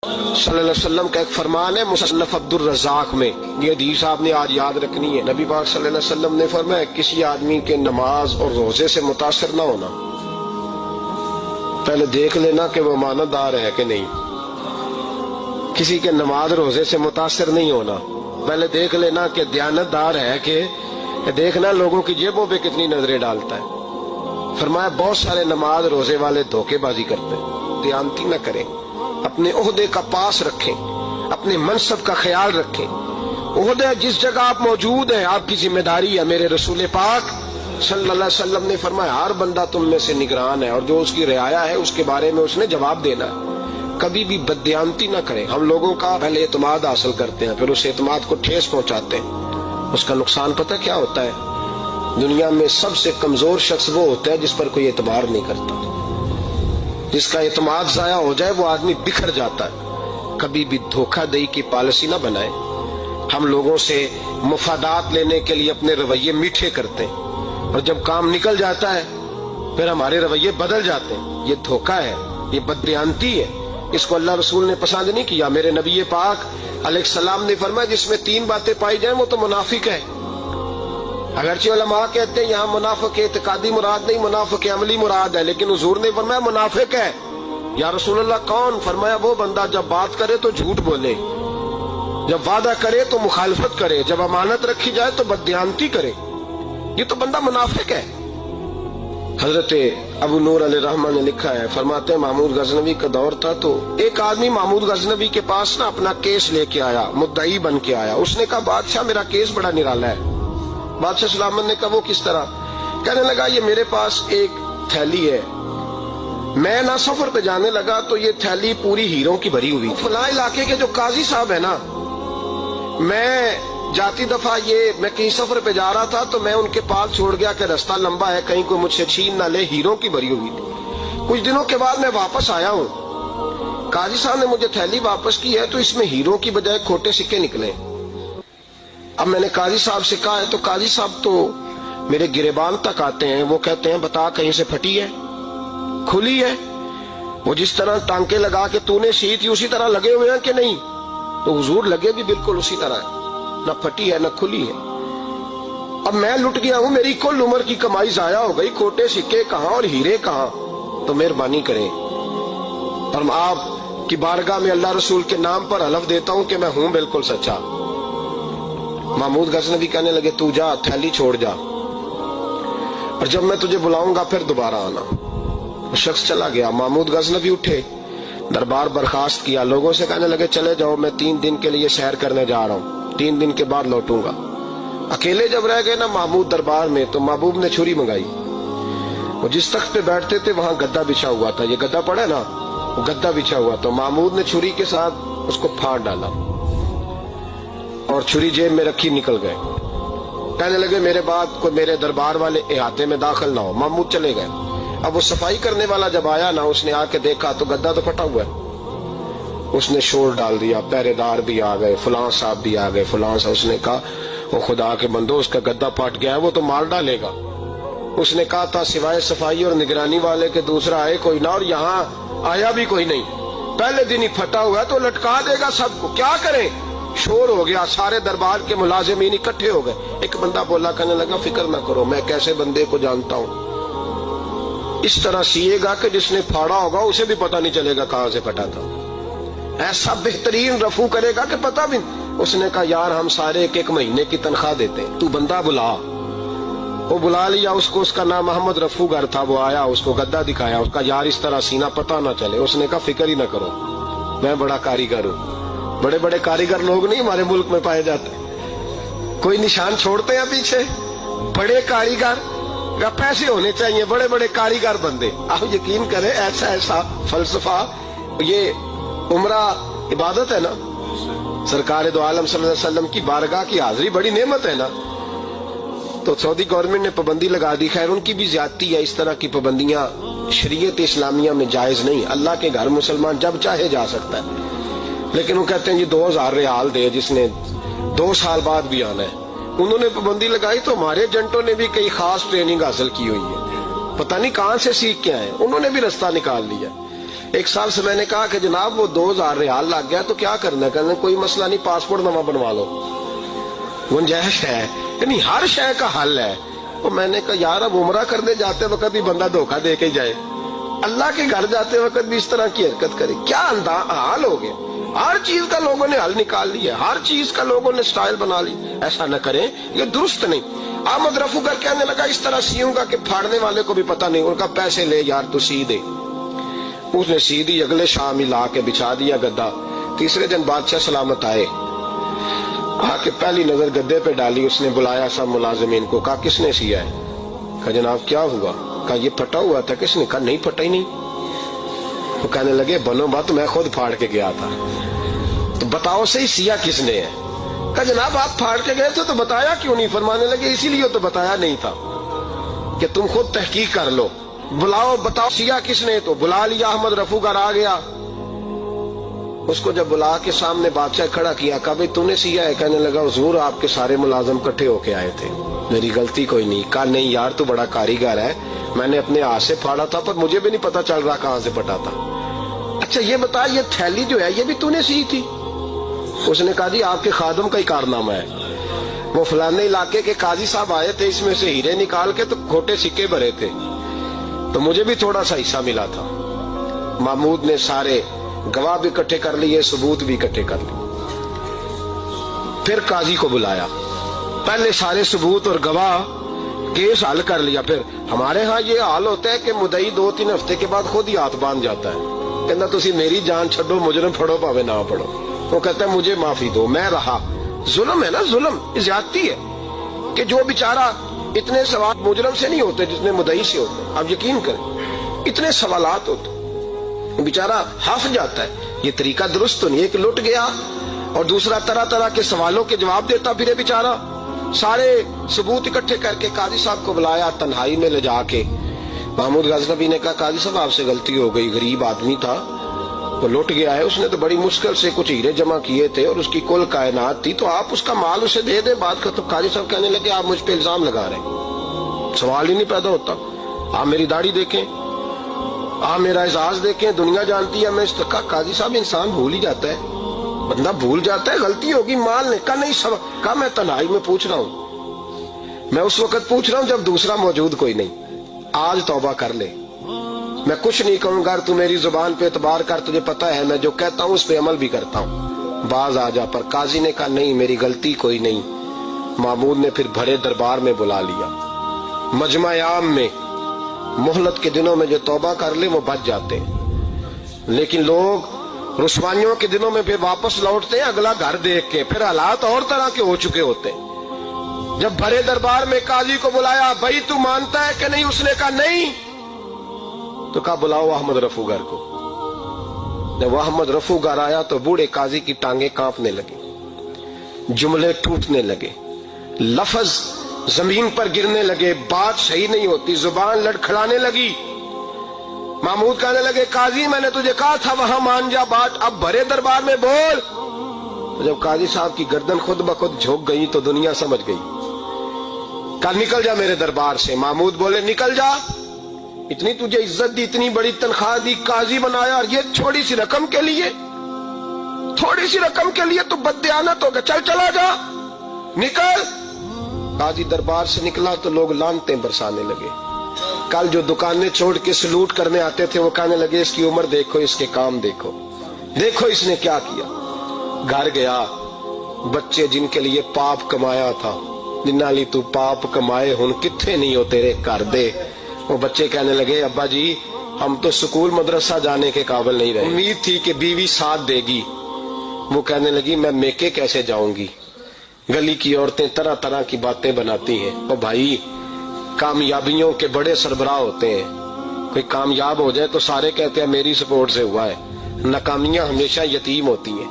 صلی اللہ علیہ وسلم کا ایک فرمان ہے مصنف عبد الرزاق میں، یہ حدیث آپ نے آج یاد رکھنی ہے۔ نبی پاک صلی اللہ علیہ وسلم نے فرمایا کسی آدمی کے نماز اور روزے سے متاثر نہ ہونا، پہلے دیکھ لینا کہ وہ امانت دار ہے کہ نہیں۔ کسی کے نماز روزے سے متاثر نہیں ہونا، پہلے دیکھ لینا کہ دیانت دار ہے کہ دیکھنا لوگوں کی جیبوں پہ کتنی نظریں ڈالتا ہے۔ فرمایا بہت سارے نماز روزے والے دھوکے بازی کرتے ہیں، دیانتی نہ کریں، اپنے عہدے کا پاس رکھیں، اپنے منصب کا خیال رکھیں۔ عہدہ جس جگہ آپ موجود ہیں آپ کی ذمہ داری ہے۔ میرے رسول پاک صلی اللہ علیہ وسلم نے فرمایا ہر بندہ تم میں سے نگران ہے، اور جو اس کی رعایا ہے اس کے بارے میں اس نے جواب دینا ہے۔ کبھی بھی بددیانتی نہ کریں۔ ہم لوگوں کا پہلے اعتماد حاصل کرتے ہیں، پھر اس اعتماد کو ٹھیس پہنچاتے ہیں۔ اس کا نقصان پتہ کیا ہوتا ہے؟ دنیا میں سب سے کمزور شخص وہ ہوتا ہے جس پر کوئی اعتبار نہیں کرتا۔ جس کا اعتماد ضائع ہو جائے وہ آدمی بکھر جاتا ہے۔ کبھی بھی دھوکہ دہی کی پالیسی نہ بنائیں۔ ہم لوگوں سے مفادات لینے کے لیے اپنے رویے میٹھے کرتے ہیں، اور جب کام نکل جاتا ہے پھر ہمارے رویے بدل جاتے ہیں۔ یہ دھوکہ ہے، یہ بددیانتی ہے۔ اس کو اللہ رسول نے پسند نہیں کیا۔ میرے نبی پاک علیہ السلام نے فرمایا جس میں تین باتیں پائی جائیں وہ تو منافق ہے۔ اگرچہ علماء کہتے ہیں یہاں منافق اعتقادی مراد نہیں، منافق عملی مراد ہے، لیکن حضور نے فرمایا منافق ہے۔ یا رسول اللہ کون؟ فرمایا وہ بندہ جب بات کرے تو جھوٹ بولے، جب وعدہ کرے تو مخالفت کرے، جب امانت رکھی جائے تو بددیانتی کرے، یہ تو بندہ منافق ہے۔ حضرت ابو نور علیہ رحمہ نے لکھا ہے، فرماتے ہیں محمود غزنوی کا دور تھا تو ایک آدمی محمود غزنوی کے پاس نا اپنا کیس لے کے آیا، مدعی بن کے آیا۔ اس نے کہا بادشاہ میرا کیس بڑا نرالا ہے۔ بادشاہ سلامت نے کہا وہ کس طرح؟ کہنے لگا یہ میرے پاس ایک تھیلی ہے، میں نہ سفر پہ جانے لگا تو یہ تھیلی پوری ہیروں کی بھری ہوئی، فلاں علاقے کے جو قاضی صاحب ہے نا، میں جاتی دفعہ میں کہیں سفر پہ جا رہا تھا تو میں ان کے پاس چھوڑ گیا کہ رستہ لمبا ہے، کہیں کوئی مجھ سے چھین نہ لے، ہیروں کی بھری ہوئی تھی۔ کچھ دنوں کے بعد میں واپس آیا ہوں، قاضی صاحب نے مجھے تھیلی واپس کی ہے تو اس میں ہیروں کی بجائے کھوٹے سکے نکلے۔ اب میں نے قاضی صاحب سے کہا ہے تو قاضی صاحب تو میرے گریبان تک آتے ہیں، وہ کہتے ہیں بتا کہیں سے پھٹی ہے، کھلی ہے؟ وہ جس طرح ٹانکے لگا کے تو نے سی تھی اسی طرح لگے ہوئے ہیں کہ نہیں؟ تو حضور لگے بھی بالکل اسی طرح ہے، نہ پھٹی ہے نہ کھلی ہے۔ اب میں لٹ گیا ہوں، میری کل عمر کی کمائی ضائع ہو گئی، کھوٹے سکے کہاں اور ہیرے کہاں؟ تو مہربانی کریں، اور آپ کی بارگاہ میں اللہ رسول کے نام پر حلف دیتا ہوں کہ میں ہوں بالکل سچا۔ محمود غزنوی کہنے لگے تو جا، تھیلی چھوڑ جا، اور جب میں تجھے بلاؤں گا پھر دوبارہ آنا۔ وہ شخص چلا گیا۔ محمود غزنوی اٹھے، دربار برخاست کیا، لوگوں سے کہنے لگے چلے جاؤ میں 3 دن کے لیے سیر کرنے جا رہا ہوں، 3 دن کے بعد لوٹوں گا۔ اکیلے جب رہ گئے نا محمود دربار میں تو محبوب نے چھری منگائی۔ وہ جس تخت پہ بیٹھتے تھے وہاں گدا بچھا ہوا تھا، یہ گدا پڑا ہے نا، وہ گدا بچھا ہوا، تو محمود نے چھری کے ساتھ اس کو پھاڑ ڈالا اور چھری جیب میں رکھی نکل گئے۔ کہنے لگے میرے بعد کوئی میرے دربار والے احاطے میں داخل نہ ہو۔ محمود چلے گئے۔ اب وہ صفائی کرنے والا جب آیا نا، اس نے آ کے دیکھا تو گدا تو پھٹا ہوا ہے۔ اس نے شور ڈال دیا، پہرے دار بھی آ گئے، فلاں صاحب بھی آ گئے، فلاں صاحب۔ اس نے کہا وہ خدا کے بندو اس کا گدا پھٹ گیا ہے، وہ تو مار ڈالے گا۔ اس نے کہا تھا سوائے صفائی اور نگرانی والے کے دوسرا آئے کوئی نہ، اور یہاں آیا بھی کوئی نہیں، پہلے دن ہی پھٹا ہوا ہے تو لٹکا دے گا سب کو، کیا کریں؟ شور ہو گیا، سارے دربار کے ملازمین اکٹھے ہو گئے۔ ایک بندہ بولا، کہنے لگا فکر نہ کرو، میں کیسے بندے کو جانتا ہوں، اس طرح سیے گا کہ جس نے پھاڑا ہوگا اسے بھی پتہ نہیں چلے گا کہاں سے پھٹا تھا، ایسا بہترین رفو کرے گا کہ پتہ بھی۔ اس نے کہا یار ہم سارے 1 مہینے کی تنخواہ دیتے ہیں، تو بندہ بلا۔ وہ بلا لیا اس کو، اس کا نام محمد رفو گر تھا۔ وہ آیا، اس کو گدا دکھایا، اس کا یار اس طرح سینہ پتہ نہ چلے۔ اس نے کہا فکر ہی نہ کرو، میں بڑا کاریگر ہوں۔ بڑے بڑے کاریگر لوگ نہیں ہمارے ملک میں پائے جاتے، کوئی نشان چھوڑتے ہیں پیچھے؟ بڑے کاریگر کا پیسے ہونے چاہیے، بڑے بڑے کاریگر بندے۔ آپ یقین کریں ایسا ایسا فلسفہ، یہ عمرہ عبادت ہے نا، سرکار دو عالم صلی اللہ علیہ وسلم کی بارگاہ کی حاضری بڑی نعمت ہے نا۔ تو سعودی گورنمنٹ نے پابندی لگا دی، خیر ان کی بھی زیادتی ہے، اس طرح کی پابندیاں شریعت اسلامیہ میں جائز نہیں۔ اللہ کے گھر مسلمان جب چاہے جا سکتا ہے، لیکن وہ کہتے ہیں جی 2000 ریال دے جس نے 2 سال بعد بھی آنا ہے۔ انہوں نے پابندی لگائی تو ہمارے ایجنٹوں نے بھی کئی خاص ٹریننگ حاصل کی ہوئی ہے، پتہ نہیں کہاں سے سیکھ کے آئے، انہوں نے بھی رستہ نکال لیا۔ ایک سال سے میں نے کہا کہ جناب وہ 2000 ریال لگ گیا تو کیا کرنا ہے؟ کہنے کوئی مسئلہ نہیں، پاسپورٹ نواں بنوا لو، گنجائش ہے، یعنی ہر شے کا حل ہے۔ تو میں نے کہا یار اب عمرہ کرنے جاتے وقت بھی بندہ دھوکہ دے کے جائے، اللہ کے گھر جاتے وقت بھی اس طرح کی حرکت کرے، کیا حال ہو گیا؟ ہر چیز کا لوگوں نے حل نکال لیا، ہر چیز کا لوگوں نے سٹائل بنا لی۔ ایسا نہ کریں، یہ درست نہیں۔ احمد رفو گر کہنے لگا اس طرح سیوں گا کہ پھاڑنے والے کو بھی پتہ نہیں، ان کا پیسے لے یار تو سی دے۔ اس نے سی دی، اگلے شام ہی لا کے بچھا دیا گدا۔ تیسرے دن بادشاہ سلامت آئے، آ کے پہلی نظر گدے پہ ڈالی، اس نے بلایا سب ملازمین کو، کہا کس نے سیا ہے؟ کہا جناب کیا ہوا؟ کہا یہ پھٹا ہوا تھا۔ کس نے؟ کہا نہیں پھٹا ہی نہیں۔ وہ کہنے لگے بنو بات میں خود پھاڑ کے گیا تھا، تو بتاؤ صحیح سیا کس نے ہے؟ کہا جناب آپ پھاڑ کے گئے تھے تو بتایا کیوں نہیں؟ فرمانے لگے اسی لیے تو بتایا نہیں تھا کہ تم خود تحقیق کر لو، بلاؤ بتاؤ سیا کس نے۔ تو بلا لیا، احمد رفو گر آ گیا۔ اس کو جب بلا کے سامنے بادشاہ کھڑا کیا، کہا بھئی تو نے سیا ہے؟ کہنے لگا حضور آپ کے سارے ملازم کٹھے ہو کے آئے تھے، میری غلطی کوئی نہیں۔ کہا نہیں یار تو بڑا کاریگر ہے، میں نے اپنے ہاتھ سے پھاڑا تھا پر مجھے بھی نہیں پتا چل رہا کہاں سے پھٹا تھا۔ اچھا یہ بتا یہ تھیلی جو ہے یہ بھی تو نے سی تھی؟ اس نے کہا جی آپ کے خادم کا ہی کارنامہ ہے، وہ فلانے علاقے کے قاضی صاحب آئے تھے، اس میں سے ہیرے نکال کے تو کھوٹے سکے بھرے تھے، تو مجھے بھی تھوڑا سا حصہ ملا تھا۔ محمود نے سارے گواہ بھی اکٹھے کر لیے، ثبوت بھی اکٹھے کر لیے۔ پھر قاضی کو بلایا، پہلے سارے ثبوت اور گواہ کیس حل کر لیا۔ پھر ہمارے ہاں یہ حال ہوتا ہے کہ مدعی 2-3 ہفتے کے بعد خود ہی ہاتھ باندھ جاتا ہے، کہنا تسی میری جان چھڈو، مجرم پھڑو پاوے نہ پڑھو۔ وہ کہتا ہے مجھے معافی دو، میں رہا۔ ظلم ہے نا، ظلم زیادتی ہے کہ جو بیچارہ اتنے سوال مجرم سے نہیں ہوتے جتنے مدعی سے ہوتے ہیں۔ آپ یقین کریں اتنے سوالات ہوتے بیچارہ ہف جاتا ہے۔ یہ طریقہ درست تو نہیں ہے کہ لٹ گیا اور دوسرا طرح طرح کے سوالوں کے جواب دیتا پھرے بیچارہ۔ سارے ثبوت اکٹھے کر کے قاضی صاحب کو بلایا، تنہائی میں لے جا کے محمود غزنوی نے کہا قاضی صاحب آپ سے غلطی ہو گئی، غریب آدمی تھا وہ لٹ گیا ہے، اس نے تو بڑی مشکل سے کچھ ہیرے جمع کیے تھے اور اس کی کل کائنات تھی، تو آپ اس کا مال اسے دے دیں، بات ختم۔ قاضی صاحب کہنے لگے آپ مجھ پہ الزام لگا رہے ہیں، سوال ہی نہیں پیدا ہوتا۔ آپ میری داڑھی دیکھیں، آپ میرا اعزاز دیکھیں، دنیا جانتی ہے میں اس کا۔ قاضی صاحب انسان بھول ہی جاتا ہے، بندہ بھول جاتا ہے، غلطی ہوگی، مال نے کہا نہیں کہا میں تنہائی میں پوچھ رہا ہوں، میں اس وقت پوچھ رہا ہوں جب دوسرا موجود کوئی نہیں، آج توبہ کر لے، میں کچھ نہیں کہوں گا، تو میری زبان پہ اعتبار کر، تجھے پتا ہے میں جو کہتا ہوں اس پہ عمل بھی کرتا ہوں، باز آ جا۔ پر قاضی نے کہا نہیں میری غلطی کوئی نہیں۔ محمود نے پھر بڑے دربار میں بلا لیا، مجمع عام میں۔ مہلت کے دنوں میں جو توبہ کر لے وہ بچ جاتے ہیں، لیکن لوگ رسوائیوں کے دنوں میں پھر واپس لوٹتے ہیں اگلا گھر دیکھ کے، پھر حالات اور طرح کے ہو چکے ہوتے ہیں۔ جب بڑے دربار میں قاضی کو بلایا، بھائی تو مانتا ہے کہ نہیں؟ اس نے کہا نہیں۔ تو کہا بلاؤ احمد رفو گر کو۔ جب احمد رفو گر آیا تو بوڑھے قاضی کی ٹانگیں کانپنے لگی، جملے ٹوٹنے لگے، لفظ زمین پر گرنے لگے، بات صحیح نہیں ہوتی، زبان لڑکھڑانے لگی۔ محمود کہنے لگے قاضی میں نے تجھے کہا تھا وہاں مان جا بات، اب بڑے دربار میں بول۔ جب قاضی صاحب کی گردن خود بخود جھک گئی تو دنیا سمجھ گئی، کہا نکل جا میرے دربار سے۔ محمود بولے نکل جا، اتنی تجھے عزت دی، اتنی بڑی تنخواہ دی، قاضی بنایا، اور یہ چھوٹی سی رقم کے لیے، تھوڑی سی رقم کے لیے تو بددیانت ہو گیا، چل چلا جا، نکل۔ قاضی دربار سے نکلا تو لوگ لعنتیں برسانے لگے۔ کل جو دکانیں چھوڑ کے سلوٹ کرنے آتے تھے وہ کہنے لگے اس کی عمر دیکھو، اس کے کام دیکھو، دیکھو اس نے کیا کیا۔ گھر گیا، بچے جن کے لیے پاپ کمایا تھا، جنہاں لی تو پاپ کمائے ہن کتھے نہیں ہو تیرے کر دے۔ وہ بچے کہنے لگے ابا جی ہم تو سکول مدرسہ جانے کے قابل نہیں رہے، امید تھی کہ بیوی ساتھ دے گی۔ وہ کہنے لگی میں میکے کیسے جاؤں گی، گلی کی عورتیں طرح طرح کی باتیں بناتی ہیں۔ اور بھائی کامیابیوں کے بڑے سربراہ ہوتے ہیں، کوئی کامیاب ہو جائے تو سارے کہتے ہیں میری سپورٹ سے ہوا ہے، ناکامیاں ہمیشہ یتیم ہوتی ہیں،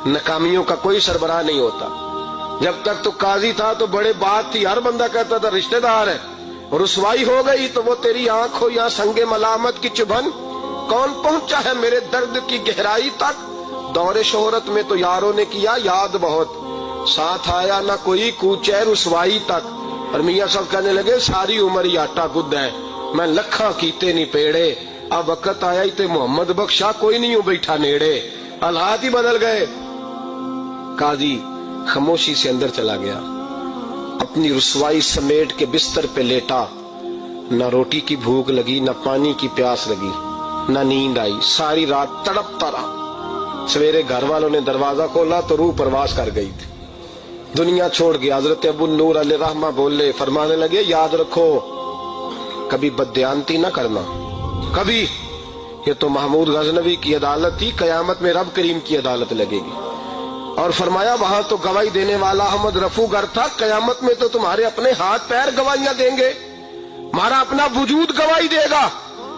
ناکامیوں کا کوئی سربراہ نہیں ہوتا۔ جب تک تو قاضی تھا تو بڑے بات تھی، ہر بندہ کہتا تھا رشتہ دار ہے، رسوائی ہو گئی تو وہ تیری آنکھ ہو یا سنگ ملامت کی چبھن، کون پہنچا ہے میرے درد کی گہرائی تک، دور شہرت میں تو یاروں نے کیا یاد بہت، ساتھ آیا نہ کوئی کوچے رسوائی تک۔ اور میاں صاحب کہنے لگے ساری عمر ہی آٹا گد ہے، میں لکھاں کیتے نہیں پیڑے، اب وقت آیا ہی تے محمد بخشا کوئی نہیں ہوں بیٹھا نیڑے، حالات ہی بدل گئے۔ قاضی خاموشی سے اندر چلا گیا، اپنی رسوائی سمیٹ کے بستر پہ لیٹا۔ نہ روٹی کی بھوک لگی، نہ پانی کی پیاس لگی، نہ نیند آئی، ساری رات تڑپتا رہا۔ سویرے گھر والوں نے دروازہ کھولا تو روح پرواز کر گئی تھی، دنیا چھوڑ گیا۔ حضرت ابو النور علیہ رحمہ بولے، فرمانے لگے یاد رکھو کبھی بددیانتی نہ کرنا، کبھی۔ یہ تو محمود غزنوی کی عدالت تھی، قیامت میں رب کریم کی عدالت لگے گی۔ اور فرمایا وہاں تو گواہی دینے والا احمد رفو گر تھا، قیامت میں تو تمہارے اپنے ہاتھ پیر گواہیاں دیں گے، ہمارا اپنا وجود گواہی دے گا۔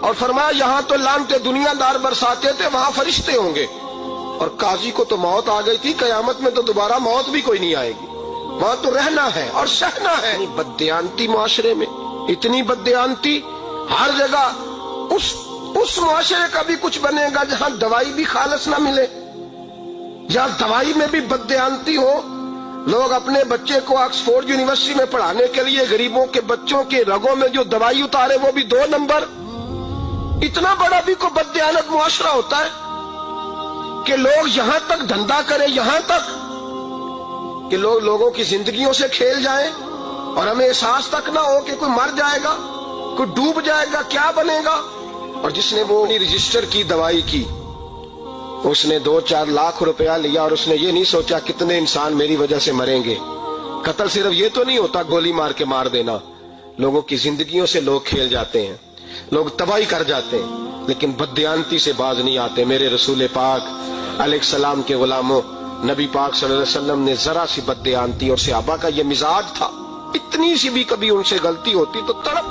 اور فرمایا یہاں تو لعنتیں دنیا دار برساتے تھے، وہاں فرشتے ہوں گے۔ اور قاضی کو تو موت آ گئی تھی، قیامت میں تو دوبارہ موت بھی کوئی نہیں آئے گی، وہاں تو رہنا ہے اور سہنا ہے۔ بددیانتی معاشرے میں، اتنی بددیانتی ہر جگہ۔ اس معاشرے کا بھی کچھ بنے گا جہاں دوائی بھی خالص نہ ملے، جہاں دوائی میں بھی بددیانتی ہو۔ لوگ اپنے بچے کو آکسفورڈ یونیورسٹی میں پڑھانے کے لیے غریبوں کے بچوں کے رگوں میں جو دوائی اتارے وہ بھی 2 نمبر۔ اتنا بڑا بھی کوئی بددیانت معاشرہ ہوتا ہے کہ لوگ یہاں تک دھندا کریں، یہاں تک کہ لوگ لوگوں کی زندگیوں سے کھیل جائیں اور ہمیں احساس تک نہ ہو کہ کوئی مر جائے گا، کوئی ڈوب جائے گا، کیا بنے گا۔ اور جس نے وہ رجسٹر کی دوائی کی، اس نے 2-4 لاکھ روپیہ لیا اور اس نے یہ نہیں سوچا کتنے انسان میری وجہ سے مریں گے۔ قتل صرف یہ تو نہیں ہوتا گولی مار کے مار دینا، لوگوں کی زندگیوں سے لوگ کھیل جاتے ہیں، لوگ تباہی کر جاتے ہیں، لیکن بددیانتی سے باز نہیں آتے۔ میرے رسول پاک علیہ السلام کے غلاموں، نبی پاک صلی اللہ علیہ وسلم نے ذرا سی بددیانتی، اور صحابہ کا یہ مزاج تھا، اتنی سی بھی کبھی ان سے غلطی ہوتی تو تڑپ